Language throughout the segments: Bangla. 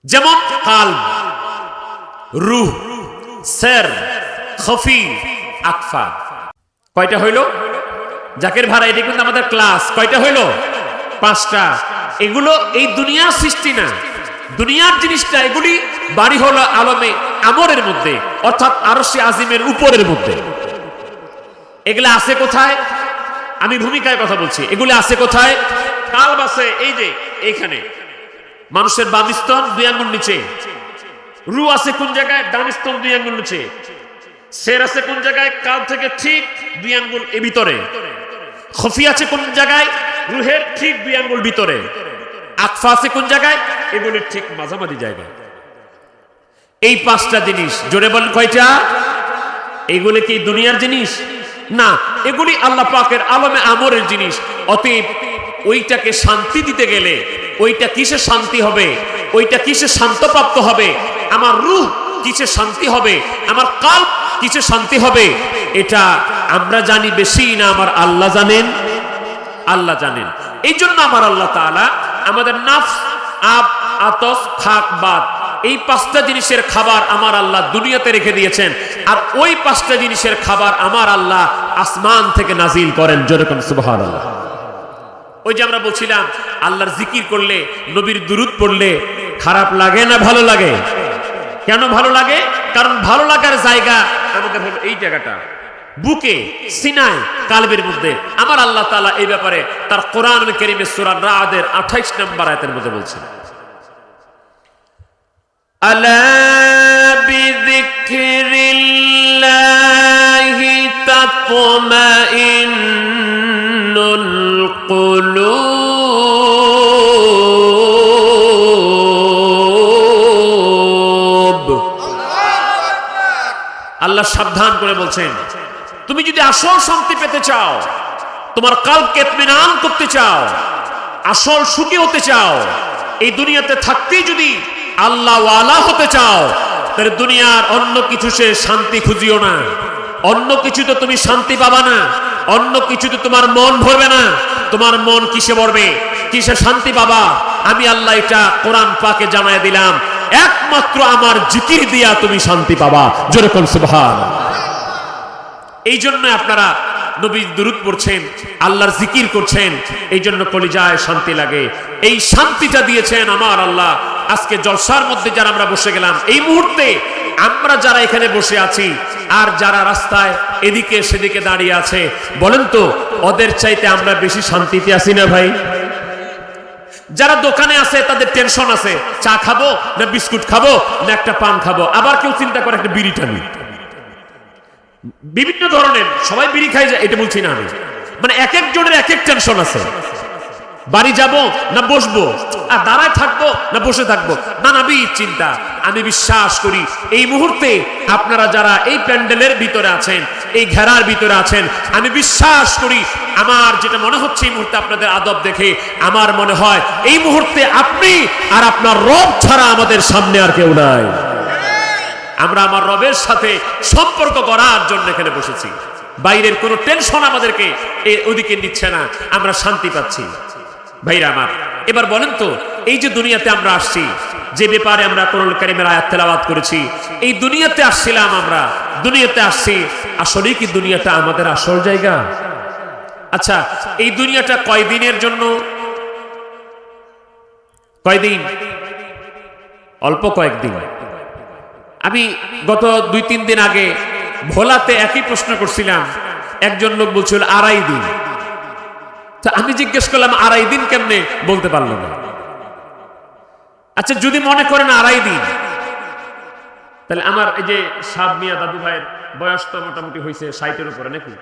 যেমন কালব, রূহ, সের, খফি, আকফা। কয়টা হইল? জাকের ভাড়া, এটা কিন্তু আমাদের ক্লাস। কয়টা হইল? 5টা। এগুলো এই দুনিয়ার সৃষ্টি না, দুনিয়ার জিনিসটা। এগুলি বাড়ি হলো আলমে আমরের মধ্যে, অর্থাৎ আরশে আজিমের উপরের মধ্যে। এগুলা আছে কোথায়? আমি ভূমিকায় কথা বলছি। এগুলো আছে কোথায়? কালব আছে এই যে এইখানে, মানুষের বাম স্তন 2 আঙ্গুল নিচে। রূহ আছে কোন জায়গায়? ডান স্তন 2 আঙ্গুল নিচে। সের আছে কোন জায়গায়? কাল থেকে ঠিক 2 আঙ্গুল এ ভিতরে। খফি আছে কোন জায়গায়? রূহের ঠিক 2 আঙ্গুল ভিতরে। আকফা আছে কোন জায়গায়? এগুলির ঠিক মাঝামাঝি জায়গায়। এই 5টা জিনিস, জোরে বলেন কয়টা? এগুলি কি দুনিয়ার জিনিস না, এগুলি আল্লাহ পাকের আলমে আমরের জিনিস। অতএব ওইটাকে শান্তি দিতে গেলে ওইটা কিসে শান্তি হবে? ওইটা কিসে শান্তপ্রাপ্ত হবে? আমার রূহ কিসে শান্তি হবে? আমার কাল্ব কিসে শান্তি হবে? এটা আমরা জানি বেশি না আমার আল্লাহ জানেন? আল্লাহ জানেন। এই জন্য আমার আল্লাহ তাআলা আমাদের নাফস, আব, আতস, খাক, বাত, এই 5টা জিনিসের খাবার আমার আল্লাহ দুনিয়াতে রেখে দিয়েছেন। আর ওই 5টা জিনিসের খাবার আমার আল্লাহ আসমান থেকে নাজিল করেন। যেরকম সুবহানাল্লাহ। ওই যে আমরা বলছিলাম আল্লাহর জিকির করলে, নবীর দুরূদ পড়লে খারাপ লাগে না ভালো লাগে? কেন ভালো লাগে? কারণ ভালো লাগার জায়গা আমাদের হলো এই জায়গাটা, বুকে, সিনায়, কালবের মধ্যে। আমার আল্লাহ তাআলা এই ব্যাপারে তার কোরআনুল কারীমে সূরা রা'দের 28 নম্বর আয়াতের মধ্যে বলছেন, আলা বিযিকরিল্লাহি তাতমাইন্নুল কুলুব। আল্লাহ সাবধান করে বলছেন, তুমি যদি আসল শান্তি পেতে চাও, তোমার কালবকে ইতমিনান করতে চাও, আসল সুখী হতে চাও, এই দুনিয়াতে থাকতেই যদি আল্লাহ ওয়ালা হতে চাও, তাহলে দুনিয়ার অন্য কিছু সে শান্তি খুঁজিও না। অন্য কিছুতে তুমি শান্তি পাবা না, অন্য কিছুতে তোমার মন ভরবে না। তোমার মন কিসে ভরবে? কিসে শান্তি পাবা? আমি আল্লাহ এটা কোরআন পাকে জানায় দিলাম, একমাত্র আমার জিকির দিয়া তুমি শান্তি পাবা। যেরকম সুবহানাল্লাহ। এই জন্য আপনারা নবীর দুরূদ পড়ছেন, আল্লাহর জিকির করছেন, এই জন্য কলিজায় শান্তি লাগে। এই শান্তিটা দিয়েছেন আমার আল্লাহ। আজকে জলসার মধ্যে যারা আমরা বসে গেলাম, এই মুহূর্তে আমরা যারা এখানে বসে আছি আর যারা রাস্তায় এদিকে সেদিকে দাঁড়িয়ে আছে, বলেন তো ওদের চাইতে আমরা বেশি শান্তিতে আছি না ভাই? যারা দোকানে আছে তাদের টেনশন আছে, চা খাবো না বিস্কুট খাবো না একটা পান খাবো, আবার কেউ চিন্তা করে একটা বিড়ি টানি। বিভিন্ন ধরনের, সবাই বিড়ি খাই যায় এটা বলছি না আমি, মানে এক একজনের এক এক টেনশন আছে। বাড়ি যাব না বসবো, আর দাঁড়ায় থাকবো না বসে থাকবো, নানাবিধ চিন্তা। আমি বিশ্বাস করি এই মুহূর্তে আপনারা যারা এই প্যান্ডেলের ভিতরে আছেন, এই ঘেরার ভিতরে আছেন, আমি বিশ্বাস করি, আমার যেটা মনে হচ্ছে এই মুহূর্তে আপনাদের আদব দেখে আমার মনে হয় এই মুহূর্তে আপনি আর আপনার রব ছাড়া আমাদের সামনে আর কেউ নাই। আমরা আমার রবের সাথে সম্পর্ক করার জন্য এখানে বসেছি। বাইরের কোনো টেনশন আমাদেরকে ওদিকে নিচ্ছে না, আমরা শান্তি পাচ্ছি। ভাইরা আমার, এবার বলেন তো, এই যে দুনিয়াতে আমরা আসছি, যে ব্যাপারে আমরা কোরআনুল কারীমের আয়াত তেলাওয়াত করেছি, এই দুনিয়াতে আসছিলাম আমরা, দুনিয়াতে আসছি, আসলে কি দুনিয়াটা আমাদের আসল জায়গা? আচ্ছা, এই দুনিয়াটা কয়দিনের জন্য? কয়দিন? অল্প কয়েকদিন। আমি গত 2-3 দিন আগে ভোলাতে একই প্রশ্ন করছিলাম, একজন লোক বলছিল 2.5 দিন। তো আমি জিজ্ঞেস করলাম 2.5 দিন কেমনে? বলতে পারলো না। আচ্ছা, যদি মনে করেন 2.5 দিন, তাহলে আমার এই যে সাদ মিয়া দাদু ভাইয়ের বয়স তো মোটামুটি হয়েছে 60-এর উপরে, নাকি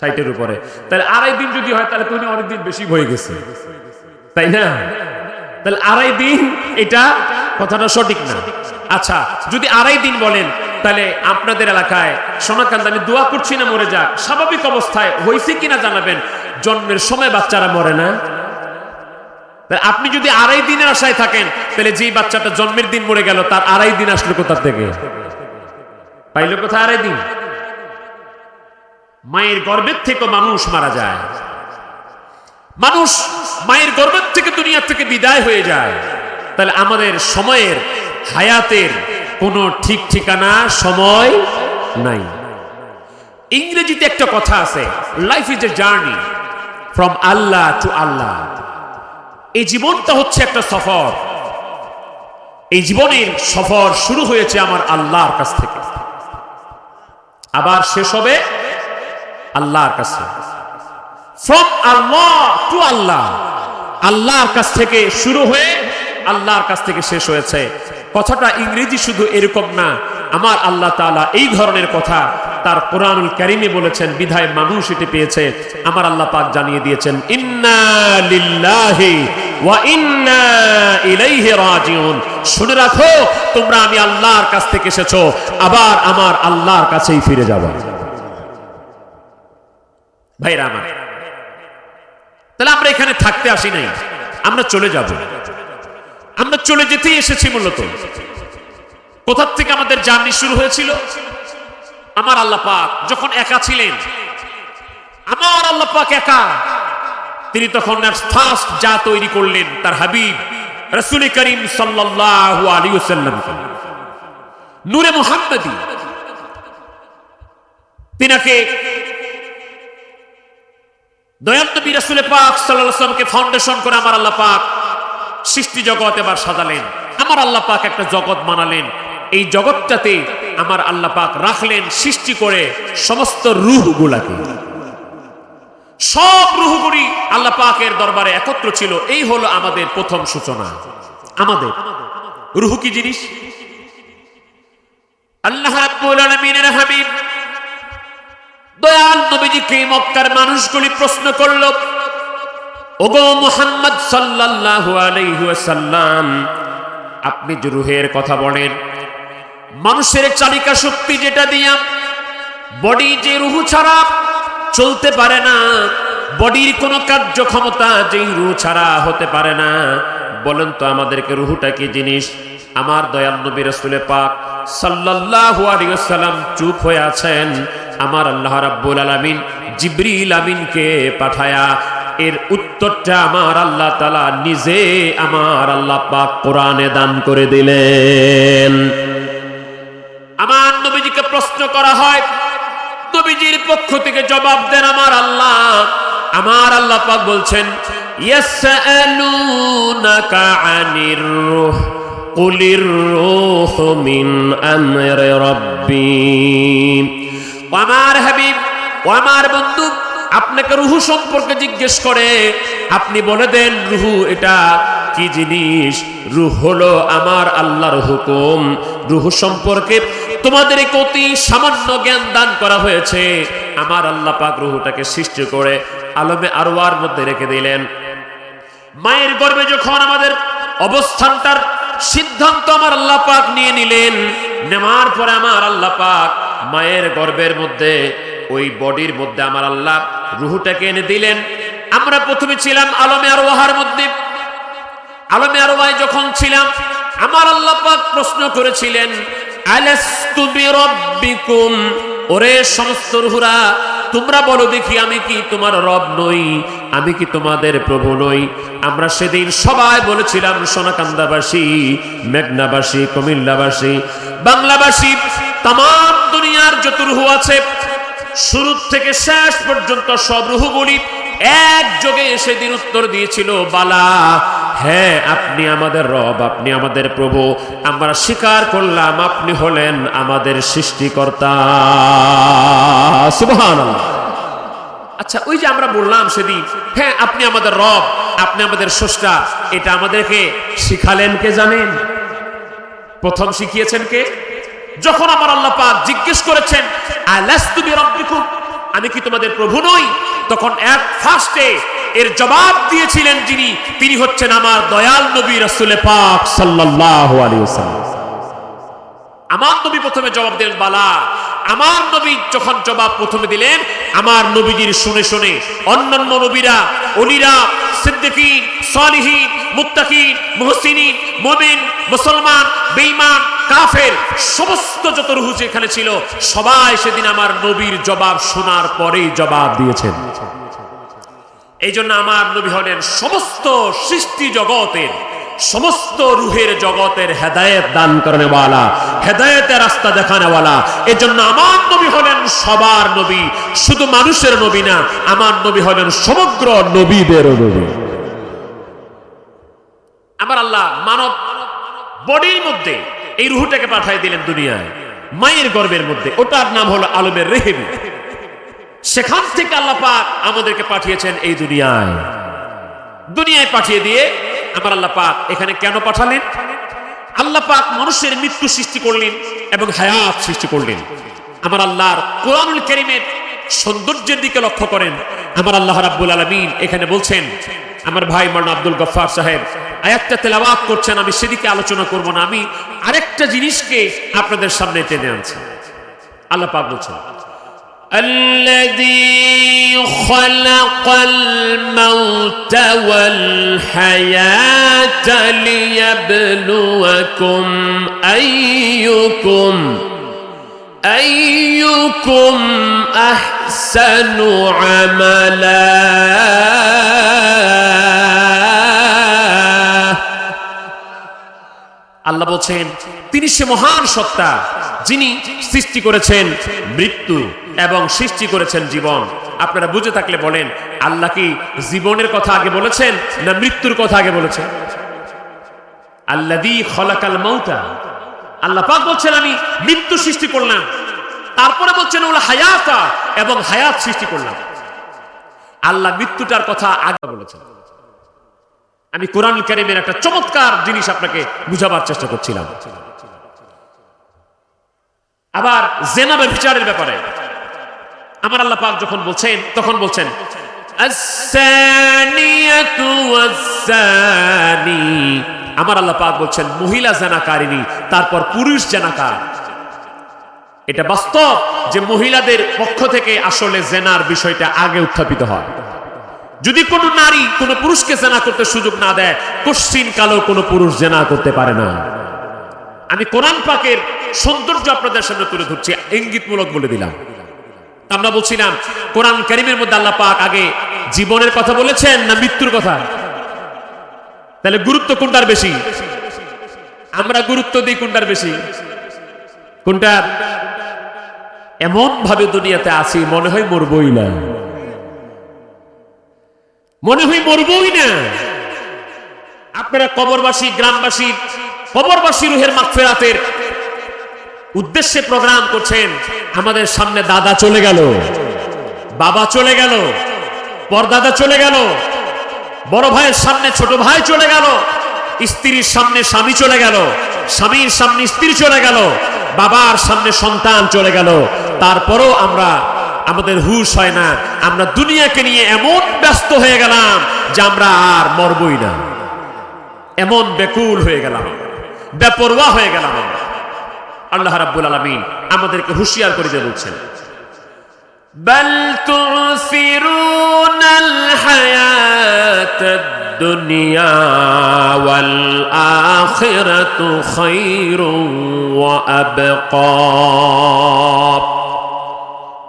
60-এর উপরে, তাহলে 2.5 দিন যদি হয় তাহলে তো উনি অনেকদিন বেশি হয়ে গেছে, তাই না? তাহলে 2.5 দিন, এটা কথাটা সঠিক না। আচ্ছা, যদি 2.5 দিন বলেন, তাহলে আপনাদের এলাকায় সোনাকান্ত, আমি দোয়া করছি না মরে যাক, স্বাভাবিক অবস্থায় হয়েছে কিনা জানাবেন। জন্মের সময় বাচ্চারা মরে না? আপনি যদি 2.5 দিনের আশায় থাকেন, তাহলে যেই বাচ্চাটা জন্মের দিন মরে গেল, তার 2.5 দিন আসলো কোথা থেকে? পাইলো কোথায় 2.5 দিন? মায়ের গর্ভের থেকে মানুষ মারা যায়, মানুষ মায়ের গর্ভের থেকে দুনিয়া থেকে বিদায় হয়ে যায়। তাহলে আমাদের সময়ের হায়াতের কোনো ঠিক ঠিকানা সময় নাই। ইংরেজিতে একটা কথা আছে, life is a journey from Allah to Allah. এই জীবনটা হচ্ছে একটা সফর। এই জীবনের সফর শুরু হয়েছে আমার আল্লাহর কাছ থেকে, আবার শেষ হবে আল্লাহর কাছে। ফ্রম আল্লাহ টু আল্লাহ, আল্লাহর কাছ থেকে শুরু হয়ে আল্লাহর কাছ থেকে শেষ হয়েছে। কথাটা ইংরেজি শুধু এরকম না, আমার আল্লাহ তাআলা এই ধরনের কথা তার কোরআনুল কারীমে বলেছেন, বিধায় মানুষ এটি পেয়েছে। আমার আল্লাহ পাক জানিয়ে দিয়েছেন, ইন্না লিল্লাহি ওয়া ইন্না ইলাইহি রাজিউন। শুনে রাখো, তোমরা আমি আল্লাহর কাছ থেকে এসেছো, আবার আমার আল্লাহর কাছেই ফিরে যাবে। ভাইরা আমার, তাহলে আমরা এখানে থাকতে আসি নাই, আমরা চলে যাব। আমরা চলে যেতেই এসেছি। মূলত কোথা থেকে আমাদের জার্নি শুরু হয়েছিল? আমার আল্লাহ পাক যখন একা ছিলেন, আমার আল্লাহ পাক একা, তিনি তখন ফার্স্ট যা তৈরি করলেন তার হাবিব রাসূল করিম সাল্লাল্লাহু আলাইহি ওয়াসাল্লাম, নূরে মুহাম্মদী। তিনাকে দয়াল নবী রাসূল পাক সাল্লাল্লাহু আলাইহি ওয়াসাল্লামকে ফাউন্ডেশন করে আমার আল্লাহ পাক সৃষ্টি জগৎ এবার সাজালেন। আমার আল্লাহ পাক একটা জগৎ বানালেন। এই জগৎটাতে আমার আল্লাহ পাক রাখলেন সৃষ্টি করে সমস্ত রূহগুলাকে। সব রূহগুলি আল্লাহ পাকের দরবারে একত্র ছিল। এই হলো আমাদের প্রথম সূচনা। আমাদের রূহ কি জিনিস? আল্লাহ রাব্বুল আলামিনের হাবিব দয়াল নবীজিকে মক্কার মানুষগুলি প্রশ্ন করল, ওগো মুহাম্মদ সাল্লাল্লাহু আলাইহি ওয়াসাল্লাম, আপনি যে রূহের কথা বলেন, মানুষের চালিকা শক্তি যেটা দিয়া বডি যে রূহ ছাড়া চলতে পারে না, বডির কোনো কার্যক্ষমতা যেই রূহ ছাড়া হতে পারে না, বলেন তো আমাদেরকে রূহটা কি জিনিস? আমার দয়াল নবী রাসূল পাক সাল্লাল্লাহু আলাইহি ওয়াসাল্লাম চুপ হয়ে আছেন। আমার আল্লাহ রাব্বুল আলামিন জিবরিল আমিনকে পাঠায়া এর উত্তরটা আমার আল্লাহ তাআলা নিজে আমার আল্লাহ পাক কোরআনে দান করে দিলেন। আমার নবীজিকে প্রশ্ন করা হয়, নবীজির পক্ষ থেকে জবাব দেন আমার আল্লাহ। আমার আল্লাহ পাক বলছেন, ইয়াসআলুনাকা আনির রূহ কুলির রূহু মিন আমরি রাব্বি। আমার হাবিব, আমার বন্ধু, আপনাকে রূহ সম্পর্কে জিজ্ঞেস করে, আপনি বলে দেন রূহ এটা কি জিনিস? রূহ হলো আমার আল্লাহর হুকুম। রূহ সম্পর্কে তোমাদের অতি সামান্য জ্ঞান দান করা হয়েছে। আমার আল্লাহ পাক রূহটাকে সৃষ্টি করে আলমে আরওয়ার মধ্যে রেখে দিলেন। মায়ের গর্ভে যখন আমাদের অবস্থানটার সিদ্ধান্ত আমার আল্লাহ পাক নিয়ে নিলেন, নেওয়ার পরে আমার আল্লাহ পাক মায়ের গর্ভের মধ্যে ওই বডির মধ্যে আমার আল্লাহ রূহটাকে এনে দিলেন। আমরা প্রথমে ছিলাম আলমে আরওয়াহের মধ্যে। আলমে আরওয়াহে যখন ছিলাম, আমার আল্লাহ পাক প্রশ্ন করেছিলেন, আলাস্তু বিরাব্বিকুম, ওরে সমস্ত রূহরা তোমরা বলো দেখি, আমি কি তোমার রব নই? আমি কি তোমাদের প্রভু নই? আমরা সেদিন সবাই বলেছিলাম, সোনাকান্দাবাসী, মেঘনাবাসী, কুমিল্লাবাসী, বাংলাবাসী, তাম দুনিয়ার যত রূহ আছে, শুরু থেকে শেষ পর্যন্ত সব রূহগুলি একযোগে সেদিন উত্তর দিয়েছিল, বালা, হ্যাঁ আপনি আমাদের রব, আপনি আমাদের প্রভু। আমরা স্বীকার করলাম আপনি হলেন আমাদের সৃষ্টিকর্তা। সুবহানাল্লাহ। আচ্ছা, ওই যে আমরা বললাম সেদিন, হ্যাঁ আপনি আমাদের রব, আপনি আমাদের স্রষ্টা, এটা আমাদেরকে শিখালেন কে জানেন? প্রথম শিখিয়েছেন কে? যখন আমার আল্লাহ পাক জিজ্ঞেস করেছেন, আলাস্তু বিরাব্বিকুম, আমি কি তোমাদের প্রভু নই? তখন এক ফার্স্টে এর জবাব দিয়েছিলেন যিনি, তিনি হচ্ছেন আমার দয়াল নবী রাসূল পাক সাল্লাল্লাহু আলাইহি ওয়াসাল্লাম। আমার নবী প্রথমে জবাব দিলেন, বালা। আমার নবী যখন জবাব প্রথমে দিলেন, আমার নবীজির শুনে শুনে অন্যান্য নবীরা, ওলিরা, সিদ্দিকীন, সালিহিন, মুত্তাকিন, মুহসিনিন, মুমিন, মুসলমান, বেঈমান, কাফের, সমস্ত যত রূহ যেখানে ছিল সবাই সেদিন আমার নবীর জবাব শোনার পরেই জবাব দিয়েছেন। এই জন্য আমার নবী হলেন সমস্ত সৃষ্টি জগতের সমস্ত রুহের জগতের হেদায়েত দান করনে ওয়ালা, হেদায়েতের রাস্তা দেখানে ওয়ালা। এজন্য আমার নবী হলেন সবার নবী, শুধু মানুষের নবী না, আমার নবী হলেন সমগ্র নবীদের নবী। আমার আল্লাহ মানব বডির মধ্যে এই রুহটাকে পাঠিয়ে দিলেন দুনিয়ায়, মায়ের গর্ভের মধ্যে, ওটার নাম হলো আলমের রেহেম। সেখান থেকে আল্লাহ পাক আমাদেরকে পাঠিয়েছেন এই দুনিয়ায় পাঠিয়ে দিয়ে আমার আল্লাহ পাক এখানে কেন পাঠালেন? আল্লাহ পাক মানুষের মৃত্যু সৃষ্টি করলেন এবং হায়াত সৃষ্টি করলেন। আমার আল্লাহর কোরআনুল কারীমের সৌন্দর্যের দিকে লক্ষ্য করেন। আমার আল্লাহ রাব্বুল আলামিন এখানে বলছেন, আমার ভাই মাওলানা আব্দুল গফফার সাহেব আয়াতটা তেলাওয়াত করছেন, আমি সেদিকে আলোচনা করব না, আমি আরেকটা জিনিসকে আপনাদের সামনে টেনে আনছি। আল্লাহ পাক বলছেন, الذي خلق الموت والحياة ليبلوكم أيكم أحسن عملا। আল্লাহ বলছেন তিনি সে মহান সত্তা যিনি সৃষ্টি করেছেন মৃত্যু এবং সৃষ্টি করেছেন জীবন। আপনারা বুঝে থাকলে বলেন, আল্লাহ কি জীবনের কথা আগে বলেছেন না মৃত্যুর কথা আগে বলেছেন? আল্লাযী খলাকাল মাউতা, আল্লাহ পাক বলছেন আমি মৃত্যু সৃষ্টি করলাম, তারপরে বলছেন ওলা হায়াতা, এবং হায়াত সৃষ্টি করলাম। আল্লাহ মৃত্যুটার কথা আগে বলেছেন। আমি কোরআন কারীমের একটা চমৎকার জিনিস আপনাকে বুঝাবার চেষ্টা করছিলাম। আবার জিনা ব্যভিচারের ব্যাপারে আমার আল্লাহ পাক যখন বলছেন তখন বলছেন আস-সানিয়াতু ওয়াস-সানি, আমার আল্লাহ পাক বলছেন মহিলা জিনাকারিনী, তারপর পুরুষ জিনাকার। এটা বাস্তব যে মহিলাদের পক্ষ থেকে আসলে জিনার বিষয়টা আগে উত্থাপিত হয়। যদি কোনো নারী কোনো পুরুষকে জিনা করতে সুযোগ না দেয়, কোশ্চিন কালেও কোনো পুরুষ জিনা করতে পারে না। আমি কোরআন পাকের সৌন্দর্য আপনাদের সামনে তুলে ধরছি, ইঙ্গিতমূলক বলে দিলাম। আমরা বলছিলাম কোরআন কারীমের মধ্যে আল্লাহ পাক আগে জীবনের কথা বলেছেন না মৃত্যুর কথা? তাহলে গুরুত্ব কোনটার বেশি? আমরা গুরুত্ব দিই কোনটার বেশি? কোনটার? এমন ভাবে দুনিয়াতে আছি মনে হয় মরবই না, মনে হয় মরবই না। আপনারা কবরবাসী, গ্রামবাসী, কবরবাসী রুহের মাগফিরাতের উদ্দেশ্যে প্রোগ্রাম করছেন। আমাদের সামনে দাদা চলে গেল, বাবা চলে গেল, পরদাদা চলে গেল, বড় ভাইয়ের সামনে ছোট ভাই চলে গেল, স্ত্রীর সামনে স্বামী চলে গেল, স্বামীর সামনে স্ত্রী চলে গেল, বাবার সামনে সন্তান চলে গেল। তারপরও আমাদের হুঁশ হয় না। আমরা দুনিয়াকে নিয়ে এমন ব্যস্ত হয়ে গেলাম যে আমরা আর মরবই না, এমন বেকুল হয়ে গেলাম, বেপরোয়া হয়ে গেলাম। আল্লাহ রাব্বুল আলামিন আমাদেরকে হুঁশিয়ার করে দিয়ে বলছেন, বাল তুসিরুনাল হায়াতাদ দুনিয়া ওয়াল আখিরাতু খায়রুন ওয়া আবকা।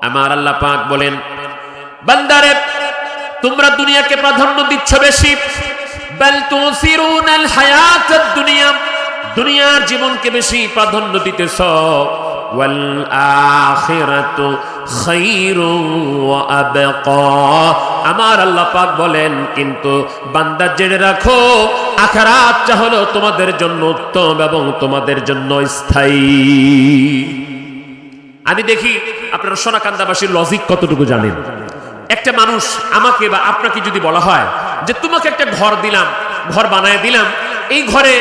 আমার আল্লাহ পাক বলেন, বান্দারে তোমরা দুনিয়াকে প্রাধান্য দিচ্ছ বেশি। বাল তুসিরুনাল হায়াতাদ দুনিয়া, দুনিয়ার জীবনকে বেশি প্রাধান্য দিতেছ। ওয়াল আখিরাতু খায়রুন ওয়া আবকা। আমার আল্লাহ পাক বলেন কিন্তু বান্দা জেনে রাখো আখিরাতটা হলো তোমাদের জন্য উত্তম এবং তোমাদের জন্য স্থায়ী। আমি দেখি আপনারা সোনাকান্দাবাসীর লজিক কতটুকু জানেন। একটা মানুষ আমাকে বা আপনাকে যদি বলা হয় যে তোমাকে একটা ঘর দিলাম, ঘর বানায় দিলাম, এই ঘরে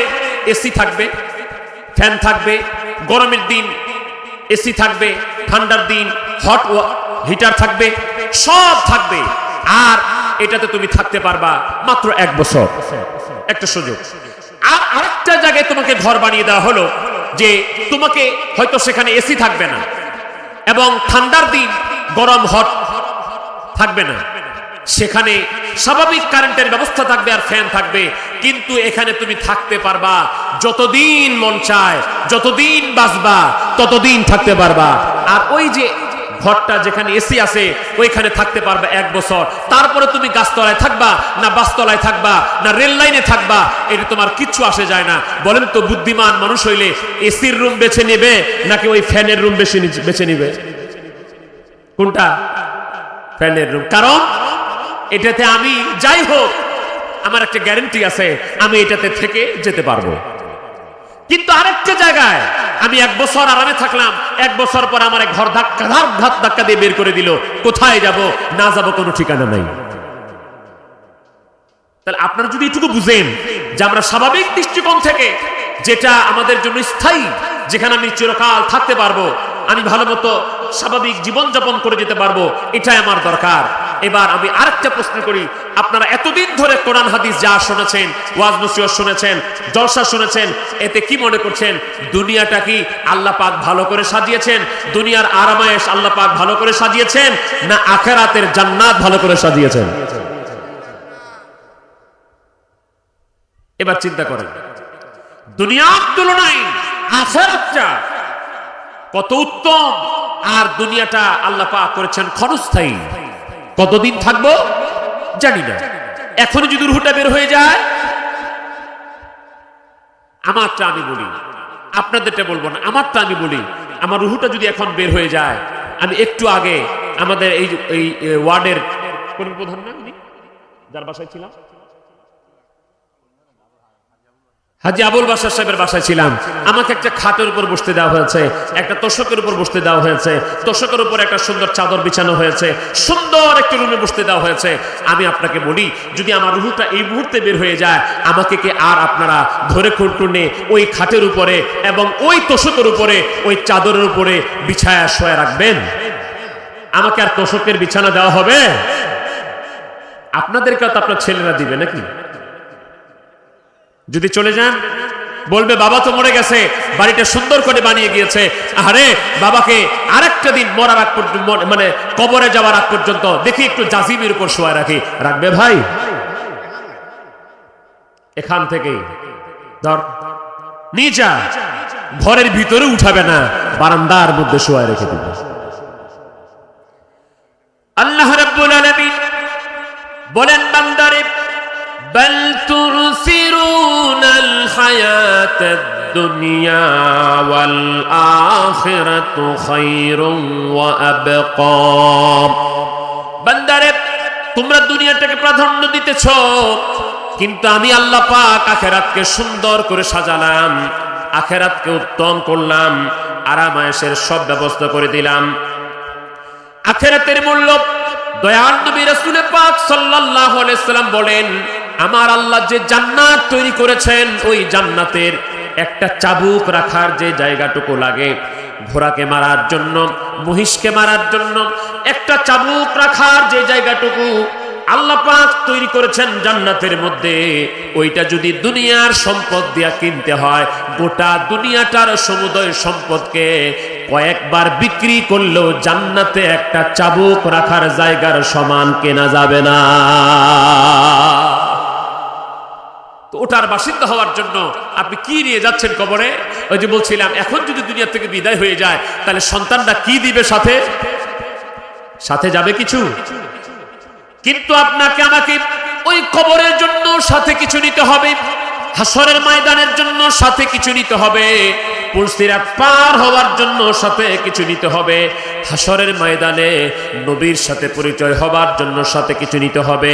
এসি থাকবে, ফ্যান থাকবে, গরমের দিন এসি থাকবে, ঠান্ডার দিন হট হিটার থাকবে, সব থাকবে, আর এটাতে তুমি থাকতে পারবা মাত্র 1 বছর, একটা সুযোগ। আর আরেকটা জায়গায় তোমাকে ঘর বানিয়ে দেওয়া হলো যে তোমাকে হয়তো সেখানে এসি থাকবে না এবং ঠান্ডার দিন গরম হট থাকবে না, সেখানে স্বাভাবিক কারেন্টের ব্যবস্থা থাকবে আর ফ্যান থাকবে, কিন্তু এখানে তুমি থাকতে পারবা যতদিন মন চায়, যতদিন বাঁচবা ততদিন থাকতে পারবা। আর ওই যে ঘরটা যেখানে এসি আছে ওইখানে থাকতে পারবে 1 বছর, তারপরে তুমি গাছতলায় থাকবা না বাসতলায় থাকবা না রেল লাইনে থাকবা, এটা তোমার কিচ্ছু আসে যায় না। বলেন তো বুদ্ধিমান মানুষ হইলে এসির রুম বেছে নেবে নাকি ওই ফ্যানের রুম বেছে নেবে? কোনটা? ফ্যানের রুম। কারণ এটাতে আমি যাই হোক আমার একটা গ্যারান্টি আছে, আমি এটাতে থেকে যেতে পারবো। কিন্তু আরেকটা জায়গায় আমি 1 বছর আরামে থাকলাম, 1 বছর পর আমার ঘর ধাক্কা দিয়ে বের করে দিল, কোথায় যাব না যাব কোনো ঠিকানা নাই। তাহলে আপনারা যদি এটুকু বুঝেন যে আমরা স্বাভাবিক দৃষ্টিকোণ থেকে যেটা আমাদের জন্য স্থায়ী, যেখানে আমি চিরকাল থাকতে পারবো, আমি ভালো মতো স্বাভাবিক জীবন যাপন করে যেতে পারবো, এটাই আমার দরকার। এবার আমি আরেকটা প্রশ্ন করি, আপনারা এতদিন ধরে কোরআন হাদিস যা শুনেছেন, ওয়াজ নসিহত শুনেছেন, জলসা শুনেছেন, এতে কি মনে করছেন দুনিয়াটা কি আল্লাহ পাক ভালো করে সাজিয়েছেন? দুনিয়ার আরামায়েশ আল্লাহ পাক ভালো করে সাজিয়েছেন না আখিরাতের জান্নাত ভালো করে সাজিয়েছেন? এবার চিন্তা করেন, দুনিয়ার তুলনায় আখিরাতটা কত উত্তম, আর দুনিয়াটা আল্লাহ পাক করেছেন ক্ষণস্থায়ী। কতদিন থাকবো জানি না, এখন যদি রুহটা বের হয়ে যায়, আমারটা আমি বলি, আপনাদেরটা বলবো না, আমারটা আমি বলি, আমার রুহটা যদি এখন বের হয়ে যায়, আমি একটু আগে আমাদের এই ওয়ার্ডের কোন প্রধান না যার বাসায় ছিলাম, হাজি আবুল বাশার সাহেবের বাসায় ছিলাম, আমাকে একটা খাটের উপর বসতে দেওয়া হয়েছে, একটা তোষকের উপর বসতে দেওয়া হয়েছে, তোষকের উপর একটা সুন্দর চাদর বিছানো হয়েছে, সুন্দর একটা রুমে বসতে দেওয়া হয়েছে। আমি আপনাকে বলি, যদি আমার রুহটা এই মুহূর্তে বের হয়ে যায়, আমাকে কি আর আপনারা ধরে খুঁটুনে ওই খাটের উপরে এবং ওই তোষকের উপরে ওই চাদরের উপরে বিছায়া শোয়া রাখবেন? আমাকে আর তোষকের বিছানা দেওয়া হবে? আপনাদেরকে তো আপনার ছেলেরা দিবে নাকি? যদি চলে যান বলবে বাবা তো মরে গেছে, বাড়িটা সুন্দর করে বানিয়ে গিয়েছে, আরে বাবাকে আরেকটা দিন মরার আগ পর্যন্ত, মানে কবরে যাওয়ার আগ পর্যন্ত দেখি একটু জাজিমের উপর শোয়া রাখি, রাখবে ভাই? এখান থেকে ধর নিয়ে যা, ঘরের ভিতরে উঠাবে না, বারান্দার মধ্যে শোয়া রেখে দিবে। আল্লাহ রাব্বুল আলামিন বলেন, বান্দারে بل تؤثرون الحياة الدنيا والآخرة خير وأبقى। বান্দারে তোমরা দুনিয়াটাকে প্রাধান্য দিতেছো, কিন্তু আমি আল্লাহ পাক আখিরাতকে সুন্দর করে সাজালাম, আখিরাতকে উত্তম করলাম, আরামায়েশের সব ব্যবস্থা করে দিলাম। আখিরাতের মূল্য দয়াল নবী রাসূল পাক সাল্লাল্লাহু আলাইহি সাল্লাম বলেন, আমার আল্লাহ যে জান্নাত তৈরি করেছেন, ওই জান্নাতের একটা চাবুক রাখার যে জায়গাটুকু লাগে ঘোড়াকে মারার জন্য, মহিষকে মারার জন্য একটা চাবুক রাখার যে জায়গাটুকু আল্লাহ পাক তৈরি করেছেন জান্নাতের মধ্যে, ওইটা যদি দুনিয়ার সম্পদ দিয়া কিনতে হয়, গোটা দুনিয়াটার সমুদয় সম্পদকে কয়েকবার বিক্রি করলেও জান্নাতে একটা চাবুক রাখার জায়গার সমান কেনা যাবে না। ওটার বাসিন্দা হওয়ার জন্য আপনি কি নিয়ে যাচ্ছেন কবরে? ওই যে বলছিলাম, এখন যদি দুনিয়া থেকে বিদায় হয়ে যায়, তাহলে সন্তানরা কি দিবে সাথে? সাথে যাবে কিছু? কিন্তু আপনাকে আমাকে ওই কবরের জন্য সাথে কিছু নিতে হবে, হাসরের ময়দানের জন্য সাথে কিছু নিতে হবে, পুলসিরাত পার হওয়ার জন্য সাথে কিছু নিতে হবে, হাসরের ময়দানে নবীর সাথে পরিচয় হবার জন্য সাথে কিছু নিতে হবে,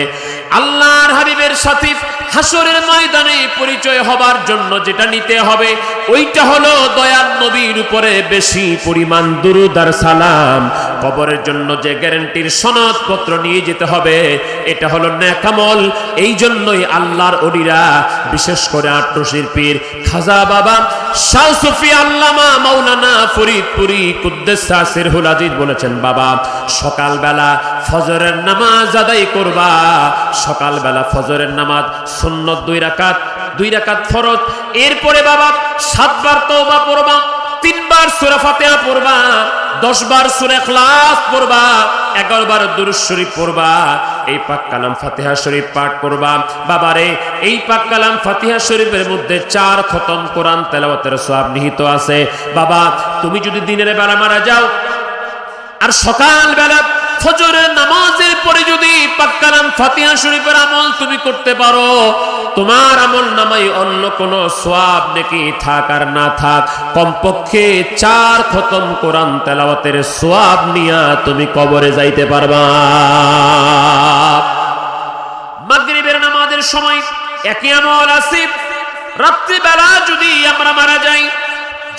আল্লাহর হাবিবের সাথে হাসরের ময়দানে পরিচয় হবার জন্য যেটা নিতে হবে ওইটা হলো দয়ার নবীর উপরে বেশি পরিমাণ দুরূদ আর সালাম। কবরের জন্য যে গ্যারান্টির সনদপত্র নিয়ে যেতে হবে এটা হলো নেক আমল। এই জন্যই আল্লাহর ওলিরা, বিশেষ করে আট্রসির পীর খাজা বাবা শাহ সুফি আল্লামা মাওলানা ফরিদপুরি কুদ্দুস সিরহুল আজিজ বলেছেন, বাবা সকালবেলা ফজরের নামাজ আদায় করবা, সকালবেলা ফজরের নামাজ সুন্নত 2 রাকাত ফরজ, এরপরে বাবা 7 বার তওবা পড়বা, 3 বার সূরা ফাতিহা পড়বা, 10 বার সূরা ইখলাস পড়বা, 11 বার দুরূদ শরীফ পড়বা, এই পাক কালাম ফাতিহা শরীফ পাঠ করবা। বাবারে এই পাক কালাম ফাতিহা শরীফের মধ্যে 4 খতম কোরআন তেলাওয়াতের সওয়াব নিহিত আছে। বাবা তুমি যদি দিনের বেলা মারা যাও, আর সকালবেলা ফজরের নামাজের পরে যদি পাক কালাম ফাতিহা শরীফের আমল তুমি করতে পারো, তোমার আমল নামাই অন্য কোন সওয়াব নেকি থাক আর না থাক, কমপক্ষে 4 খতম কোরআন তেলাওয়াতের সওয়াব নিয়া তুমি কবরে যাইতে পারবা। মাগরিবের নামাজের সময় একই আমল আছে। রাত্রিবেলা যদি আমরা মারা যাই,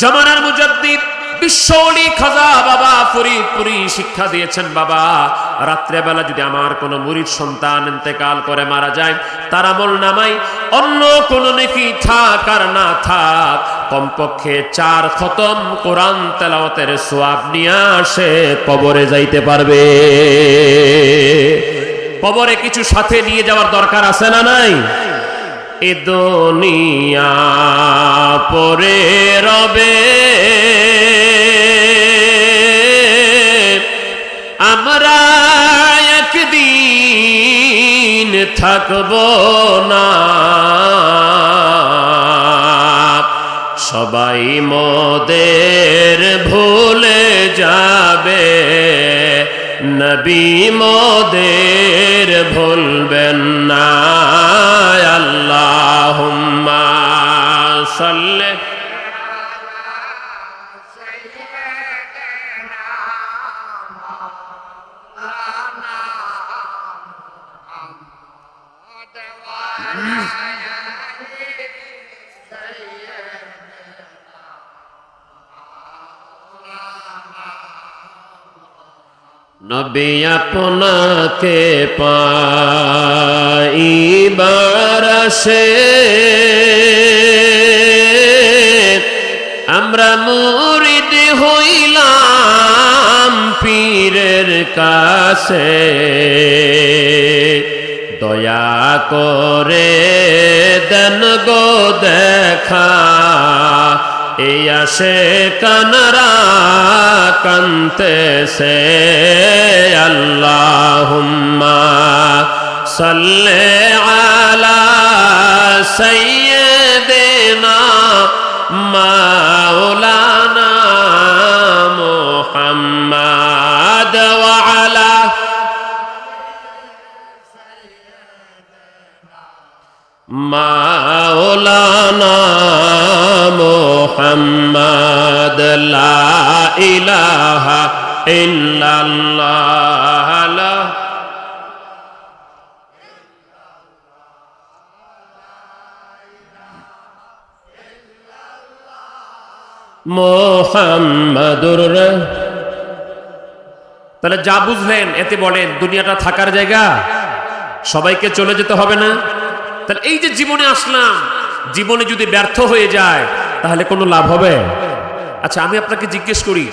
জামানার মুজাদ্দিদ বিশ্বলি খাজা বাবা ফরিদপুরি শিক্ষা দিয়েছেন, বাবা রাত্রেবেলা যদি আমার কোনো মুরিদ সন্তান ইন্তেকাল করে মারা যায়, তার আমল নামাই অন্য কোনো নেকি থাক আর না থাক, কমপক্ষে 4 খতম কোরআন তেলাওয়াতের সওয়াব নিয়ে আসে কবরে যাইতে পারবে। কবরে কিছু সাথে নিয়ে যাওয়ার দরকার আছে না নাই? এ দুনিয়া পরে রবে, আমরা একদিন থাকব না, সবাই মোদের ভুলে যাবে, নবী মোদের ভুলবেন না। আল্লাহুম্মা সাল্লি নবী আপনাকে পাইবার আসে, আমরা মুরিদ হইলাম পীরের কাছে, দয়া করে দেন গো দেখা, এই আসে কানারা কানতেছে। আল্লাহুম্মা সাল্লি আলা সাইয়্যিদিনা মাওলানা মুহাম্মদ ওয়া আলা মাওলানা মুহাম্মদ। লা ইলাহা ইল্লাল্লাহ, লা মুহাম্মাদুর রাসূল। তাহলে যা বুঝলেন এতে বলেন দুনিয়াটা থাকার জায়গা, সবাইকে চলে যেতে হবে না। তাহলে এই যে জীবনে আসলাম, জীবনে যদি ব্যর্থ হয়ে যায় তাহলে কোনো লাভ হবে? আচ্ছা আমি আপনাকে জিজ্ঞেস করি,